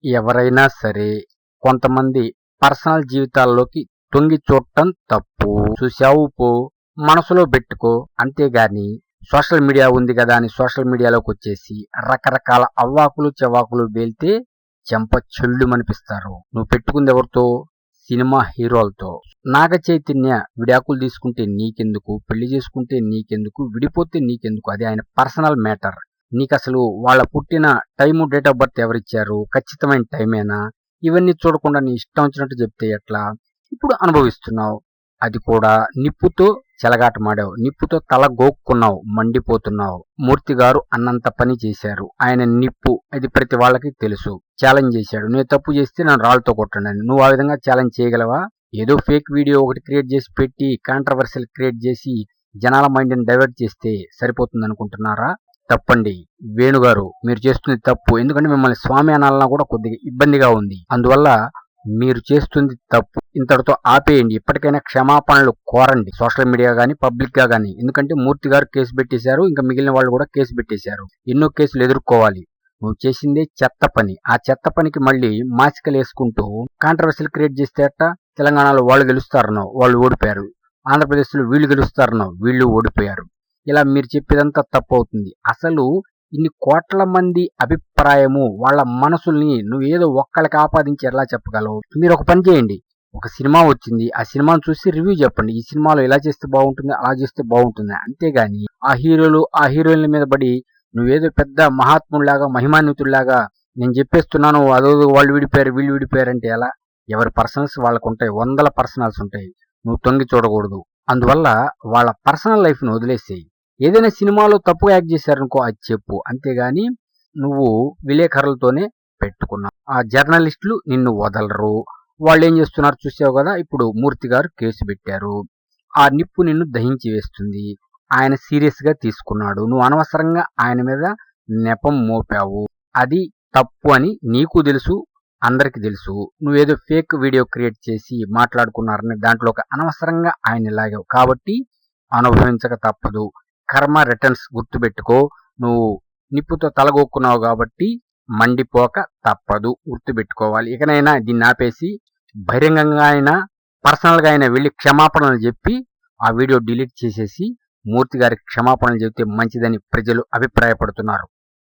ఎవరైనా సరే కొంతమంది పర్సనల్ జీవితాల్లోకి తొంగి చూడటం తప్పు. చూసావు పో, మనసులో పెట్టుకో. అంతేగాని సోషల్ మీడియా ఉంది కదా అని సోషల్ మీడియాలోకి వచ్చేసి రకరకాల అవ్వాకులు చెవాకులు వేల్తే చెంప చెల్లుమనిపిస్తారు. నువ్వు పెట్టుకుంది ఎవరితో? సినిమా హీరోలతో. నాగ చైతన్య విడాకులు తీసుకుంటే నీకెందుకు, పెళ్లి చేసుకుంటే నీకెందుకు, విడిపోతే నీకెందుకు, అది ఆయన పర్సనల్ మ్యాటర్. నీకు అసలు వాళ్ళ పుట్టిన టైము, డేట్ ఆఫ్ బర్త్ ఎవరిచ్చారు, ఖచ్చితమైన టైమేనా, ఇవన్నీ చూడకుండా నీ ఇష్టం వచ్చినట్టు చెప్తే ఎట్లా? ఇప్పుడు అనుభవిస్తున్నావు. అది కూడా నిప్పుతో చెలగాటమాడావు, నిప్పుతో తల గోక్కున్నావు, మండిపోతున్నావు. మూర్తి గారు అన్నంత పని చేశారు. ఆయన నిప్పు, అది ప్రతి వాళ్ళకి తెలుసు. ఛాలెంజ్ చేశాడు, నేను తప్పు చేస్తే నన్ను రాళ్ళతో కొట్టండి అని. నువ్వు ఆ విధంగా ఛాలెంజ్ చేయగలవా? ఏదో ఫేక్ వీడియో ఒకటి క్రియేట్ చేసి పెట్టి కాంట్రవర్సీలు క్రియేట్ చేసి జనాల మైండ్ని డైవర్ట్ చేస్తే సరిపోతుంది అనుకుంటున్నారా? తప్పండి. వేణుగారు, మీరు చేస్తుంది తప్పు. ఎందుకంటే మిమ్మల్ని స్వామి అనాలన్నా కూడా కొద్దిగా ఇబ్బందిగా ఉంది. అందువల్ల మీరు చేస్తుంది తప్పు. ఇంతటితో ఆపేయండి. ఇప్పటికైనా క్షమాపణలు కోరండి, సోషల్ మీడియా కానీ పబ్లిక్ గా కానీ. ఎందుకంటే మూర్తి గారు కేసు పెట్టేశారు, ఇంకా మిగిలిన వాళ్ళు కూడా కేసు పెట్టేశారు. ఎన్నో కేసులు ఎదుర్కోవాలి. నువ్వు చేసిందే చెత్త పని. ఆ చెత్త పనికి మళ్ళీ మాసికలు వేసుకుంటూ కాంట్రవర్సీలు క్రియేట్ చేస్తే అట్ట? తెలంగాణలో వాళ్ళు గెలుస్తారన్నావు, వాళ్ళు ఓడిపోయారు. ఆంధ్రప్రదేశ్లో వీళ్ళు గెలుస్తారన్నావు, వీళ్ళు ఓడిపోయారు. ఇలా మీరు చెప్పేదంతా తప్పు అవుతుంది. అసలు ఇన్ని కోట్ల మంది అభిప్రాయము, వాళ్ళ మనసుల్ని నువ్వేదో ఒక్కళ్ళకి ఆపాదించి ఎలా చెప్పగలవు? మీరు ఒక పని చేయండి, ఒక సినిమా వచ్చింది, ఆ సినిమాను చూసి రివ్యూ చెప్పండి. ఈ సినిమాలో ఇలా చేస్తే బాగుంటుంది, అలా చేస్తే బాగుంటుంది. అంతేగాని ఆ హీరోలు ఆ హీరోయిన్ల మీద పడి నువ్వేదో పెద్ద మహాత్ముడిలాగా మహిమాన్వితుడిలాగా నేను చెప్పేస్తున్నాను, అదో వాళ్ళు విడిపోయారు వీళ్ళు విడిపోయారు అంటే ఎలా? ఎవరి పర్సనల్స్ వాళ్ళకు ఉంటాయి, వందల పర్సనల్స్ ఉంటాయి. నువ్వు తొంగి చూడకూడదు. అందువల్ల వాళ్ళ పర్సనల్ లైఫ్ను వదిలేసేయి. ఏదైనా సినిమాలో తప్పుగా యాక్ట్ చేశారనుకో, అది చెప్పు. అంతేగాని నువ్వు విలేకరులతోనే పెట్టుకున్నావు. ఆ జర్నలిస్టులు నిన్ను వదలరు. వాళ్ళు ఏం చేస్తున్నారు చూసావు కదా. ఇప్పుడు మూర్తి గారు కేసు పెట్టారు. ఆ నిప్పు నిన్ను దహించి వేస్తుంది. ఆయన సీరియస్ గా తీసుకున్నాడు. నువ్వు అనవసరంగా ఆయన మీద నెపం మోపావు. అది తప్పు అని నీకు తెలుసు, అందరికి తెలుసు. నువ్వేదో ఫేక్ వీడియో క్రియేట్ చేసి మాట్లాడుకున్నారని దాంట్లో ఒక అనవసరంగా ఆయన లాగావు. కాబట్టి అనుభవించక తప్పదు. కర్మ రిటర్న్స్ గుర్తుపెట్టుకో. నువ్వు నిప్పుతో తలగొక్కున్నావు కాబట్టి మండిపోక తప్పదు, గుర్తుపెట్టుకోవాలి. ఇకనైనా దీన్ని ఆపేసి బహిరంగంగా అయినా పర్సనల్గా అయినా వెళ్ళి క్షమాపణలు చెప్పి ఆ వీడియో డిలీట్ చేసేసి మూర్తి గారికి క్షమాపణలు చెబితే మంచిదని ప్రజలు అభిప్రాయపడుతున్నారు.